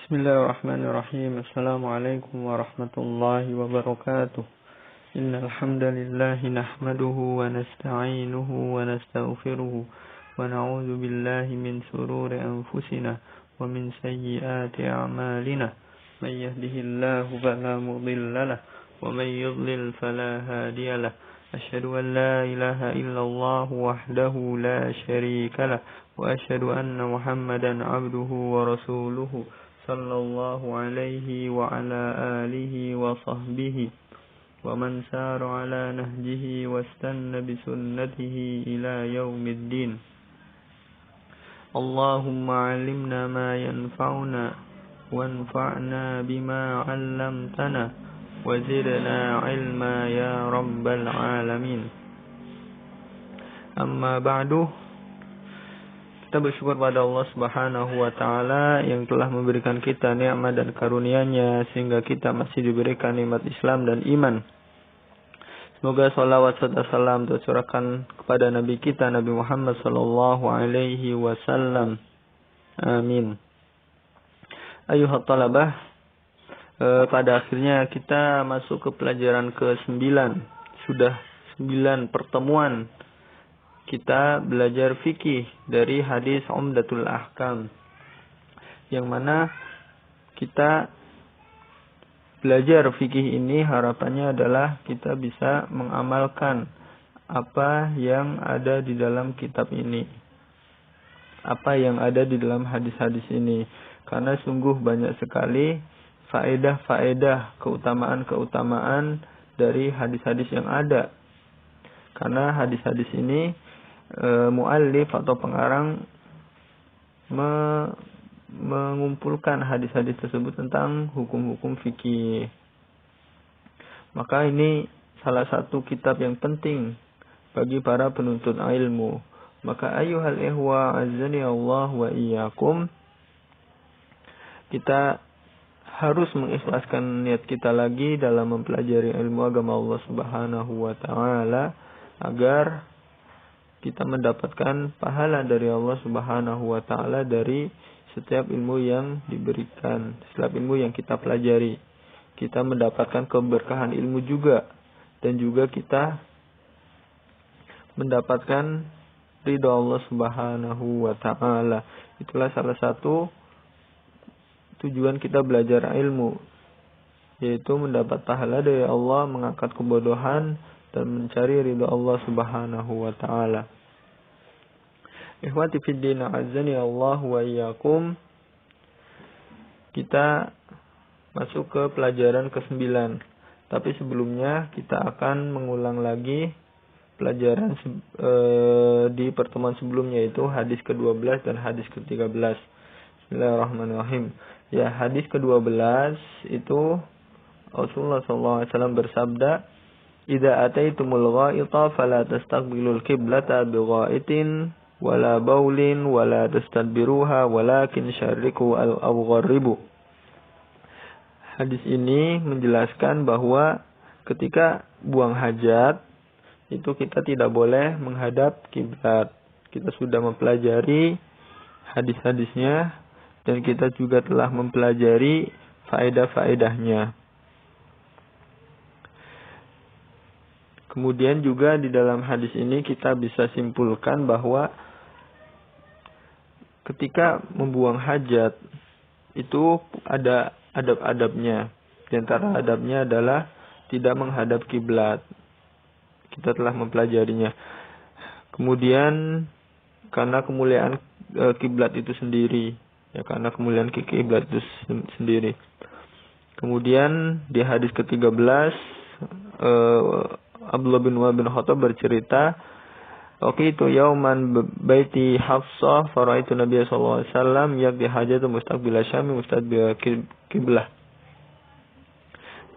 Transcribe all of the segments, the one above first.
Bismillahirrahmanirrahim. Assalamualaikum warahmatullahi wabarakatuh. Innal hamdalillah nahmaduhu wa nasta'inuhu wa nastaghfiruh wa na'udzu billahi min shururi anfusina wa min sayyiati a'malina. May yahdihillahu fala mudilla lahu wa may yudlil fala hadiya lahu. Asyhadu an la ilaha illallah wahdahu la syarika lahu wa asyhadu anna Muhammadan 'abduhu wa rasuluhu. Sallallahu alaihi wa ala alihi wa sahbihi wa man sara ala nahjihi wa istanna bi sunnatihi ila yaumiddin. Allahumma 'allimna ma yanfa'una wanfa'na bima 'allamtana wa zidna 'ilma ya rabbal alamin. Amma ba'du. Kita bersyukur pada Allah Subhanahu wa taala yang telah memberikan kita nikmat dan karunia-Nya sehingga kita masih diberikan nikmat Islam dan iman. Semoga salawat serta salam tercurahkan kepada Nabi kita Nabi Muhammad sallallahu alaihi wasallam. Amin. Ayuhat talabah, pada akhirnya kita masuk ke pelajaran ke-9. Sudah 9 pertemuan kita belajar fikih dari hadis Umdatul Ahkam, yang mana kita belajar fikih ini harapannya adalah kita bisa mengamalkan apa yang ada di dalam kitab ini, apa yang ada di dalam hadis-hadis ini, karena sungguh banyak sekali faedah-faedah, keutamaan-keutamaan dari hadis-hadis yang ada. Karena hadis-hadis ini muallif atau pengarang mengumpulkan hadis-hadis tersebut tentang hukum-hukum fikih. Maka ini salah satu kitab yang penting bagi para penuntut ilmu. Maka ayyuhal ihwa azzani Allah wa iyyakum, kita harus mengikhlaskan niat kita lagi dalam mempelajari ilmu agama Allah Subhanahu wa taala agar kita mendapatkan pahala dari Allah Subhanahu wa taala dari setiap ilmu yang diberikan, setiap ilmu yang kita pelajari. Kita mendapatkan keberkahan ilmu juga, dan juga kita mendapatkan ridha Allah Subhanahu wa taala. Itulah salah satu tujuan kita belajar ilmu, yaitu mendapat pahala dari Allah, mengangkat kebodohan dan mencari ridha Allah Subhanahu wa taala. Ikhwati fid din, azani Allah wa iyyakum. Kita masuk ke pelajaran ke-9. Tapi sebelumnya kita akan mengulang lagi pelajaran di pertemuan sebelumnya, yaitu hadis ke-12 dan hadis ke-13. Bismillahirrahmanirrahim. Ya, hadis ke-12 itu Rasulullah SAW bersabda, "Idza ataitumul ghaita fala tastaqbilul qiblata bighaitin wala baulin wala tastadbiruha walakin syarriku aw gharribu." Hadis ini menjelaskan bahwa ketika buang hajat itu kita tidak boleh menghadap kiblat. Kita sudah mempelajari hadis-hadisnya dan kita juga telah mempelajari faedah-faedahnya. Kemudian juga di dalam hadis ini kita bisa simpulkan bahwa ketika membuang hajat itu ada adab-adabnya. Di antara adabnya adalah tidak menghadap kiblat. Kita telah mempelajarinya. Kemudian karena kemuliaan kiblat itu sendiri, ya, karena kemuliaan kiblat itu sendiri. Kemudian di hadis ke-13 Abdullah bin Umar bin Khattab bercerita, "Waqitu yauman baiti Hafsah faraitu Nabiy sallallahu alaihi wasallam yaqdi hajatu mustaqbil Syam mustadbir kiblah."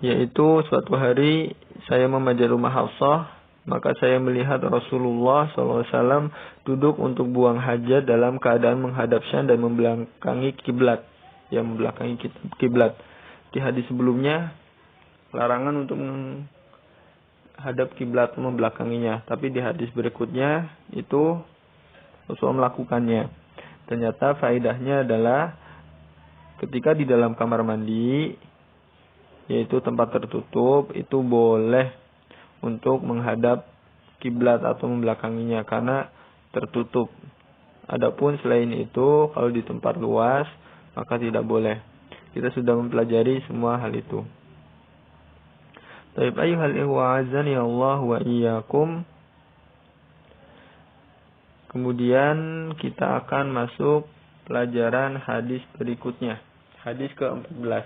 Yaitu suatu hari saya memanjat rumah Hafsah, maka saya melihat Rasulullah sallallahu alaihi wasallam duduk untuk buang hajat dalam keadaan menghadap Syam dan membelakangi kiblat. Ya, membelakangi kiblat. Di hadis sebelumnya larangan untuk hadap kiblat membelakanginya, tapi di hadis berikutnya itu Rasul melakukannya. Ternyata faedahnya adalah ketika di dalam kamar mandi, yaitu tempat tertutup, itu boleh untuk menghadap kiblat atau membelakanginya karena tertutup. Adapun selain itu, kalau di tempat luas, maka tidak boleh. Kita sudah mempelajari semua hal itu. Taib ayyuhal ikhwa azani Allah wa iyyakum. Kemudian kita akan masuk pelajaran hadis berikutnya. Hadis ke-14.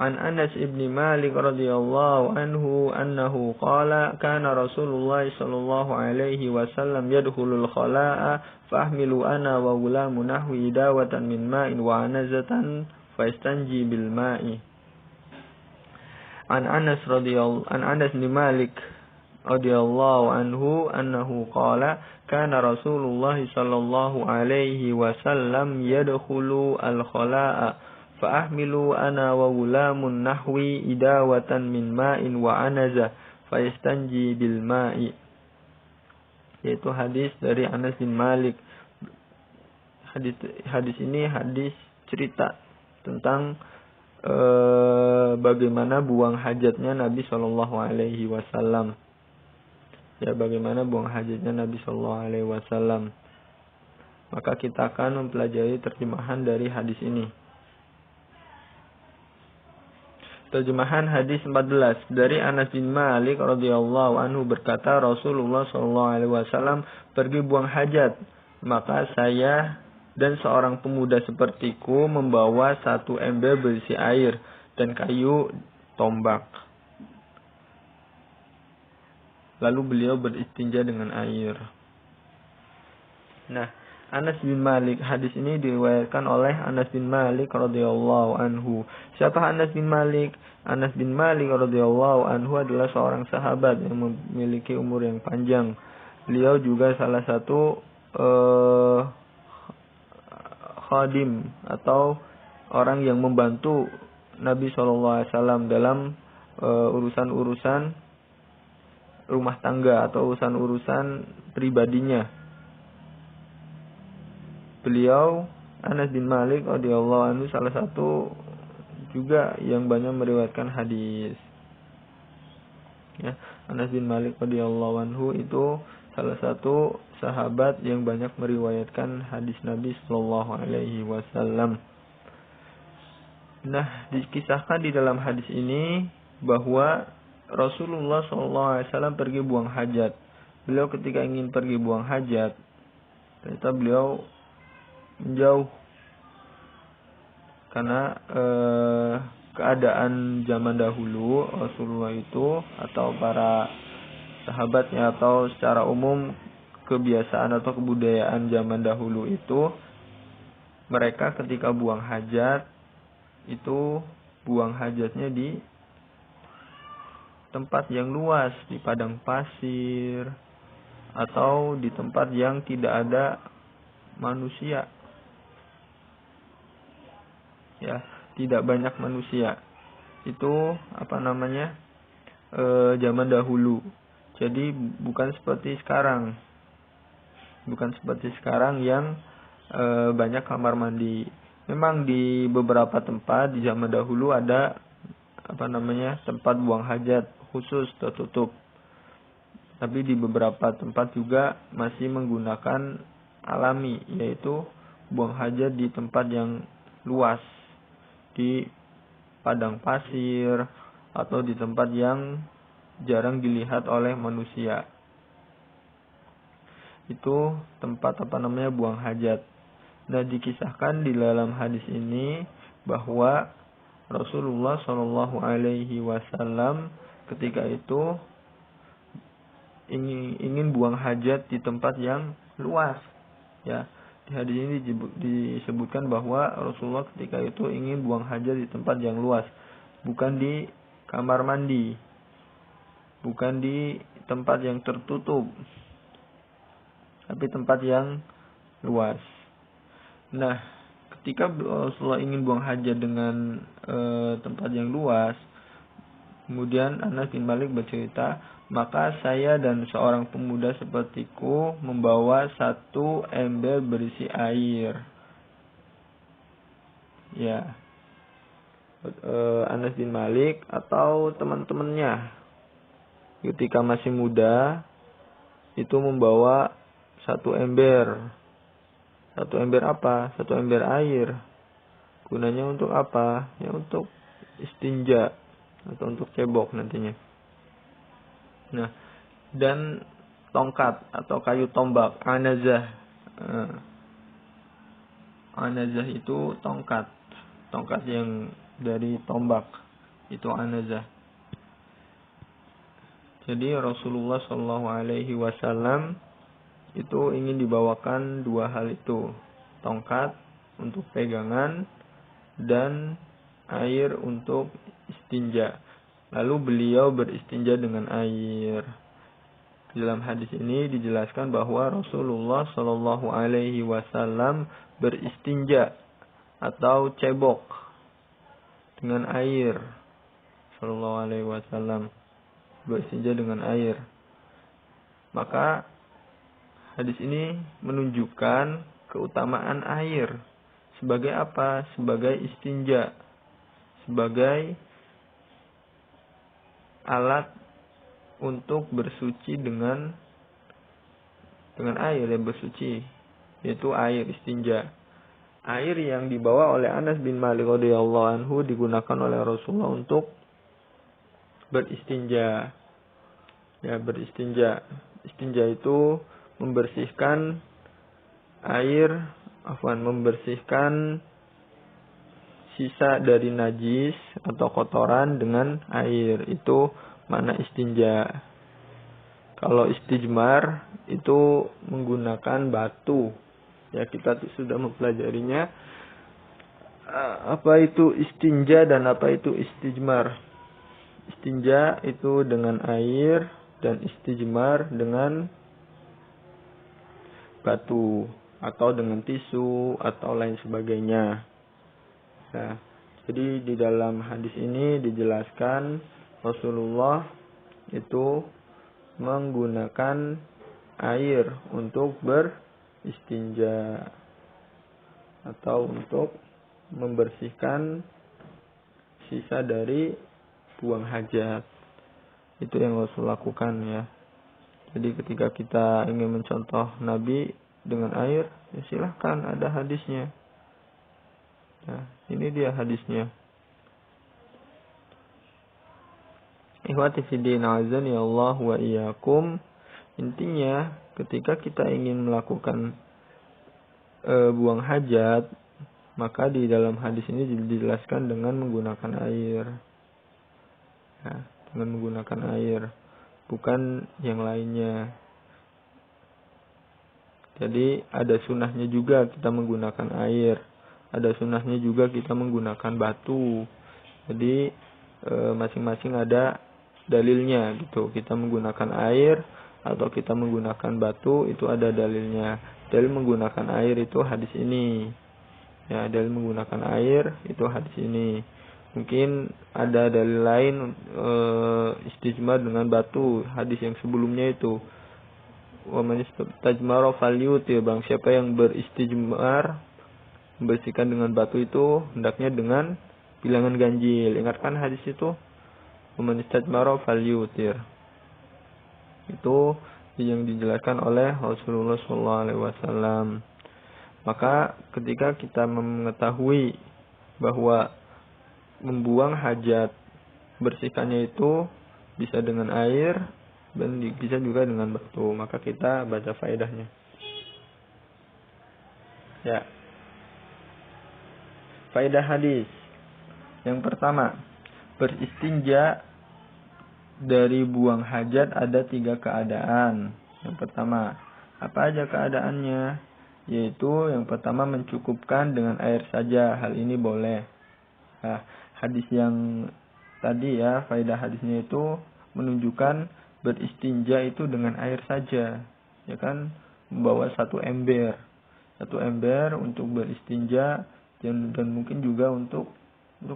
An Anas ibn Malik radhiyallahu anhu annahu qala kana Rasulullah sallallahu alaihi wasallam yadkhulul khala'a fahmilu ana wa gulamu nahwi dawatan min ma'in wa anazatan fayastanji bil ma'i. An Anas bin Malik radhiyallahu anhu annahu qala kana Rasulullah sallallahu alaihi wasallam yadkhulu al-khala'a fa ahmilu ana wa gulamun nahwi idawatan min ma'in wa anaza fa yastanji bil ma'i. Yaitu hadis dari Anas bin Malik. Hadis ini hadis cerita tentang bagaimana buang hajatnya Nabi Shallallahu Alaihi Wasallam. Ya, bagaimana buang hajatnya Nabi Shallallahu Alaihi Wasallam. Maka kita akan mempelajari terjemahan dari hadis ini. Terjemahan hadis 14 dari Anas bin Malik radhiyallahu anhu berkata, Rasulullah Shallallahu Alaihi Wasallam pergi buang hajat, maka saya dan seorang pemuda sepertiku membawa satu ember berisi air dan kayu tombak. Lalu beliau beristinja dengan air. Nah, Anas bin Malik, hadis ini diriwayatkan oleh Anas bin Malik radhiyallahu anhu. Siapa Anas bin Malik? Anas bin Malik radhiyallahu anhu adalah seorang sahabat yang memiliki umur yang panjang. Beliau juga salah satu khadim atau orang yang membantu Nabi SAW dalam urusan-urusan rumah tangga atau urusan-urusan pribadinya. Beliau Anas bin Malik radhiyallahu anhu salah satu juga yang banyak meriwayatkan hadis. Ya, Anas bin Malik radhiyallahu anhu itu salah satu sahabat yang banyak meriwayatkan hadis Nabi sallallahu alaihi wasallam. Nah, dikisahkan di dalam hadis ini bahwa Rasulullah sallallahu alaihi wasallam pergi buang hajat. Beliau ketika ingin pergi buang hajat, ternyata beliau menjauh karena keadaan zaman dahulu Rasulullah itu atau para sahabatnya atau secara umum kebiasaan atau kebudayaan zaman dahulu itu mereka ketika buang hajat itu buang hajatnya di tempat yang luas, di padang pasir atau di tempat yang tidak ada manusia. Ya, tidak banyak manusia. Itu zaman dahulu. Jadi bukan seperti sekarang. Bukan seperti sekarang yang banyak kamar mandi. Memang di beberapa tempat di zaman dahulu ada tempat buang hajat khusus tertutup. Tapi di beberapa tempat juga masih menggunakan alami, yaitu buang hajat di tempat yang luas, di padang pasir atau di tempat yang jarang dilihat oleh manusia. Itu tempat buang hajat. Nah, dikisahkan di dalam hadis ini bahwa Rasulullah Shallallahu Alaihi Wasallam ketika itu ingin buang hajat di tempat yang luas. Ya, di hadis ini disebutkan bahwa Rasulullah ketika itu ingin buang hajat di tempat yang luas, bukan di kamar mandi, bukan di tempat yang tertutup, tapi tempat yang luas. Nah, ketika Rasulullah ingin buang hajat dengan tempat yang luas, kemudian Anas bin Malik bercerita, maka saya dan seorang pemuda sepertiku membawa satu ember berisi air. Ya, Anas bin Malik atau teman-temannya ketika masih muda itu membawa satu ember. Satu ember apa? Satu ember air. Gunanya untuk apa? Ya untuk istinja atau untuk cebok nantinya. Nah, dan tongkat atau kayu tombak, anazah. Anazah itu tongkat. Tongkat yang dari tombak. Itu anazah. Jadi Rasulullah Shallallahu Alaihi Wasallam itu ingin dibawakan dua hal itu, tongkat untuk pegangan dan air untuk istinja. Lalu beliau beristinja dengan air. Dalam hadis ini dijelaskan bahwa Rasulullah Shallallahu Alaihi Wasallam beristinja atau cebok dengan air. Shallallahu Alaihi Wasallam beristinja dengan air. Maka hadis ini menunjukkan keutamaan air. Sebagai apa? Sebagai istinja. Sebagai alat untuk bersuci dengan air yang bersuci, yaitu air istinja. Air yang dibawa oleh Anas bin Malik radhiyallahu anhu digunakan oleh Rasulullah untuk beristinja. Ya, beristinja. Istinja itu membersihkan membersihkan sisa dari najis atau kotoran dengan air. Itu makna istinja. Kalau istijmar itu menggunakan batu. Ya, kita sudah mempelajarinya. Apa itu istinja dan apa itu istijmar. Istinja itu dengan air dan istijmar dengan batu atau dengan tisu atau lain sebagainya. Nah, jadi di dalam hadis ini dijelaskan Rasulullah itu menggunakan air untuk beristinja atau untuk membersihkan sisa dari buang hajat. Itu yang Rasul lakukan ya. Jadi ketika kita ingin mencontoh Nabi dengan air, ya silahkan, ada hadisnya. Nah, ini dia hadisnya. Ikhwati fiddin azani Allah wa iyyakum. Intinya ketika kita ingin melakukan buang hajat, maka di dalam hadis ini dijelaskan dengan menggunakan air. Nah, dengan menggunakan air, bukan yang lainnya. Jadi ada sunnahnya juga kita menggunakan air. Ada sunnahnya juga kita menggunakan batu. Jadi masing-masing ada dalilnya gitu. Kita menggunakan air atau kita menggunakan batu, itu ada dalilnya. Dalil menggunakan air itu hadis ini. Ya, dalil menggunakan air itu hadis ini. Mungkin ada dalil lain istijmar dengan batu, hadis yang sebelumnya itu. Wa man istajmara falyutir, bang siapa yang beristijmar membersihkan dengan batu itu hendaknya dengan bilangan ganjil. Ingatkan hadis itu. Wa man istajmara falyutir. Itu yang dijelaskan oleh Rasulullah SAW. Maka ketika kita mengetahui bahwa membuang hajat, bersihkannya itu bisa dengan air dan bisa juga dengan batu, maka kita baca faedahnya. Ya. Faedah hadis. Yang pertama, beristinja dari buang hajat ada 3 keadaan. Yang pertama, apa aja keadaannya? Yaitu yang pertama mencukupkan dengan air saja. Hal ini boleh. Nah, hadis yang tadi ya, faedah hadisnya itu menunjukkan beristinja itu dengan air saja. Ya kan, membawa satu ember untuk beristinja dan mungkin juga untuk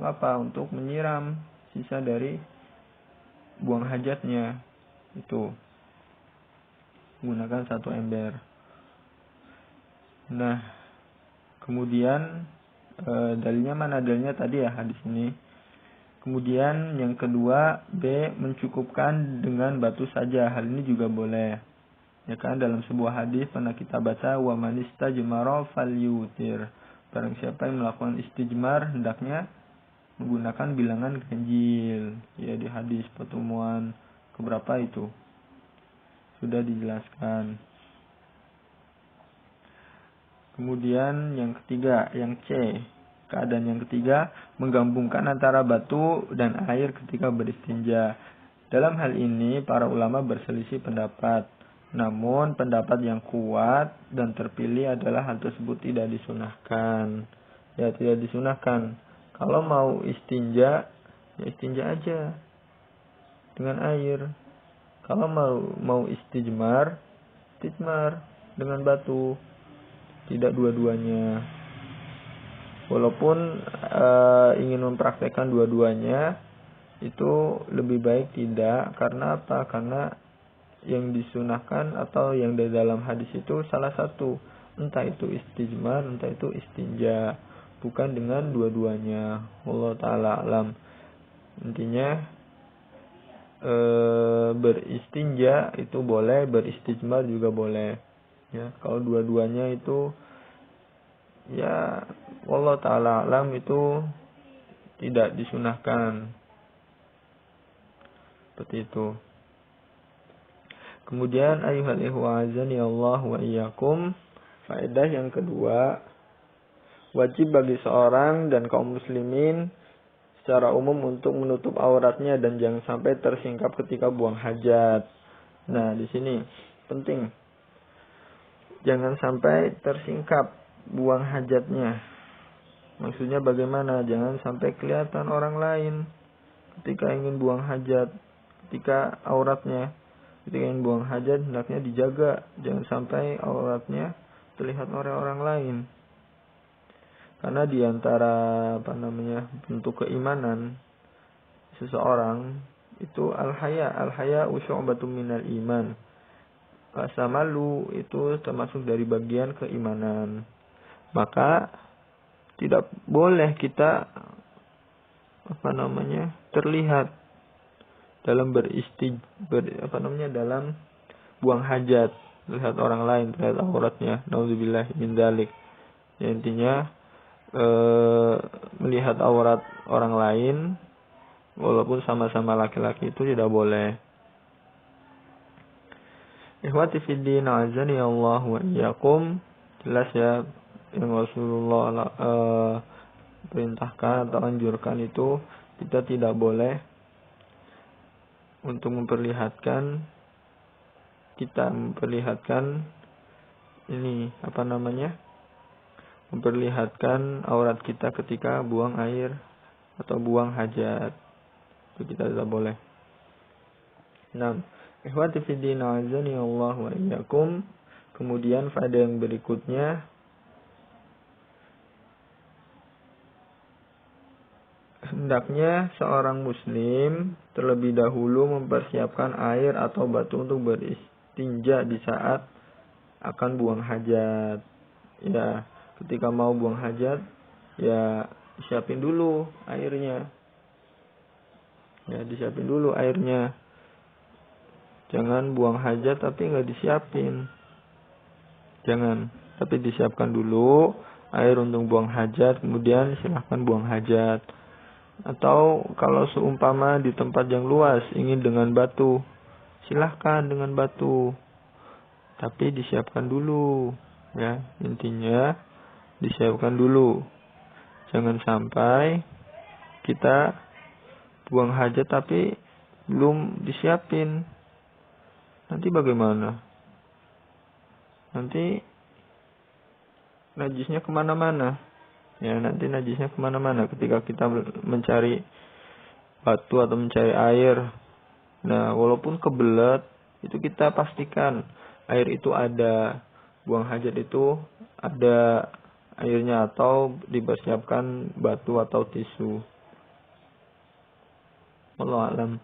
apa? Untuk menyiram sisa dari buang hajatnya. Itu menggunakan satu ember. Nah, kemudian Dalilnya mana? Dalilnya tadi ya hadis ini. Kemudian yang kedua, B, mencukupkan dengan batu saja. Hal ini juga boleh. Ya kan, dalam sebuah hadis pernah kita baca, wa man istajmara falyutir. Barang siapa yang melakukan istijmar hendaknya menggunakan bilangan ganjil. Ya, di hadis pertemuan keberapa itu sudah dijelaskan. Kemudian yang ketiga, yang C. Keadaan yang ketiga, menggabungkan antara batu dan air ketika beristinja. Dalam hal ini, para ulama berselisih pendapat. Namun, pendapat yang kuat dan terpilih adalah hal tersebut tidak disunahkan. Ya, tidak disunahkan. Kalau mau istinja, ya istinja aja dengan air. Kalau mau istijmar dengan batu. Tidak dua-duanya. Walaupun ingin mempraktekkan dua-duanya, itu lebih baik tidak. Karena apa? Karena yang disunahkan atau yang di dalam hadis itu salah satu, entah itu istijmar, entah itu istinja, bukan dengan dua-duanya. Allah Ta'ala alam. Intinya beristinja itu boleh, beristijmar juga boleh. Ya, kalau dua-duanya itu ya Allah Ta'ala alam itu tidak disunahkan. Seperti itu. Kemudian ayuhal ihwazani Allah wa iyyakum. Faedah yang kedua, wajib bagi seorang dan kaum muslimin secara umum untuk menutup auratnya dan jangan sampai tersingkap ketika buang hajat. Nah, di sini penting. Jangan sampai tersingkap buang hajatnya. Maksudnya bagaimana? Jangan sampai kelihatan orang lain ketika ingin buang hajat, ketika auratnya. Ketika ingin buang hajat, hendaknya dijaga. Jangan sampai auratnya terlihat oleh orang lain. Karena di antara bentuk keimanan seseorang itu al-haya syu'batun minal iman. Rasa malu itu termasuk dari bagian keimanan. Maka tidak boleh kita terlihat dalam dalam buang hajat, lihat orang lain, terlihat auratnya. Nauzubillah min dzalik. Ya, intinya melihat aurat orang lain walaupun sama-sama laki-laki itu tidak boleh. Ikhwati fiddin, azani Allah wa iyyakum. Jelas ya yang Rasulullah perintahkan atau anjurkan itu, kita tidak boleh untuk memperlihatkan memperlihatkan aurat kita ketika buang air atau buang hajat. Itu kita tidak boleh. Nah, ikhwati fiddin, azani Allah wa iyyakum. Kemudian faedah yang berikutnya, hendaknya seorang muslim terlebih dahulu mempersiapkan air atau batu untuk beristinja di saat akan buang hajat. Ya, ketika mau buang hajat, ya siapin dulu airnya. Jangan buang hajat tapi nggak disiapin. Jangan, tapi disiapkan dulu air untuk buang hajat, kemudian silahkan buang hajat. Atau kalau seumpama di tempat yang luas ingin dengan batu, silahkan dengan batu. Tapi disiapkan dulu. Ya, intinya disiapkan dulu. Jangan sampai kita buang hajat tapi belum disiapin. Nanti bagaimana? Nanti najisnya kemana-mana. Ya, nanti najisnya kemana-mana ketika kita mencari batu atau mencari air. Nah, walaupun kebelet, itu kita pastikan air itu ada. Buang hajat itu ada airnya atau dipersiapkan batu atau tisu. Wallahu a'lam.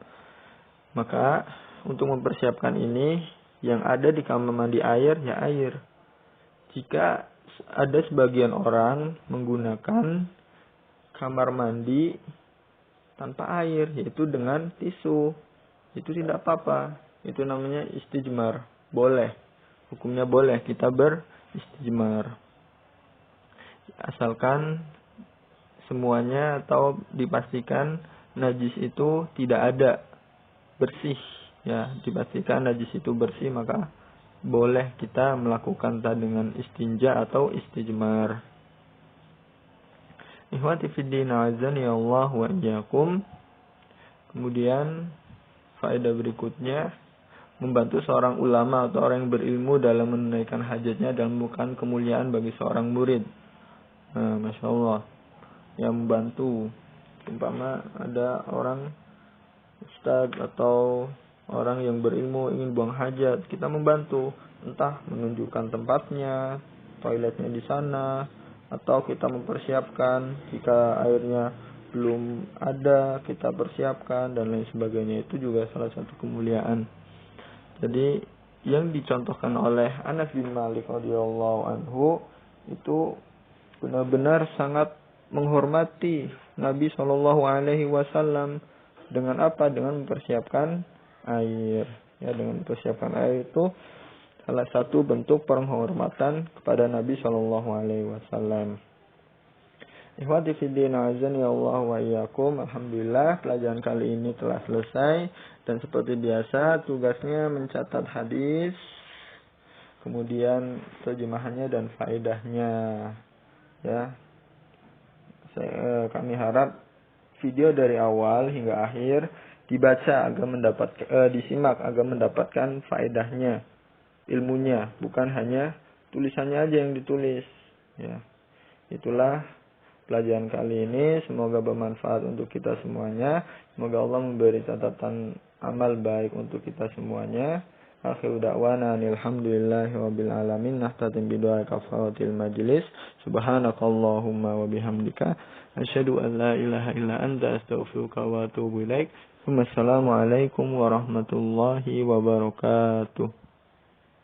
Maka untuk mempersiapkan ini, yang ada di kamar mandi air, ya air. Jika ada sebagian orang menggunakan kamar mandi tanpa air, yaitu dengan tisu. Itu tidak apa-apa. Itu namanya istijmar. Boleh. Hukumnya boleh kita beristijmar. Asalkan semuanya atau dipastikan najis itu tidak ada, bersih. Ya, dipastikan najis itu bersih, maka boleh kita melakukan dengan istinja atau istijmar. Ikhwati fiddin azani Allah wa iyyakum. Kemudian faedah berikutnya, membantu seorang ulama atau orang yang berilmu dalam menunaikan hajatnya dan bukan kemuliaan bagi seorang murid. Nah, Masya Allah, yang membantu. Umpama ada orang ustaz atau orang yang berilmu ingin buang hajat, kita membantu, entah menunjukkan tempatnya, toiletnya di sana, atau kita mempersiapkan jika airnya belum ada, kita persiapkan dan lain sebagainya. Itu juga salah satu kemuliaan. Jadi yang dicontohkan oleh Anas bin Malik radhiyallahu anhu itu benar-benar sangat menghormati Nabi Shallallahu Alaihi Wasallam. Dengan apa? Dengan mempersiapkan air. Ya, dengan mempersiapkan air itu salah satu bentuk penghormatan kepada Nabi Shallallahu Alaihi Wasallam. Ikhwati fiddin azani Allah wa iyyakum. Alhamdulillah, pelajaran kali ini telah selesai dan seperti biasa tugasnya mencatat hadis, kemudian terjemahannya dan faedahnya. Ya, kami harap video dari awal hingga akhir dibaca agar disimak agar mendapatkan faedahnya, ilmunya, bukan hanya tulisannya aja yang ditulis. Ya, itulah pelajaran kali ini. Semoga bermanfaat untuk kita semuanya. Semoga Allah memberi catatan amal baik untuk kita semuanya. Akhiru da'wana alhamdulillahi rabbil alamin. Nahtatim bidu'a kafaratil majlis. Subhanakallahumma wa bihamdika asyhadu an la ilaha illa anta astaghfiruka wa atubu ilaik. Wassalamualaikum warahmatullahi wabarakatuh.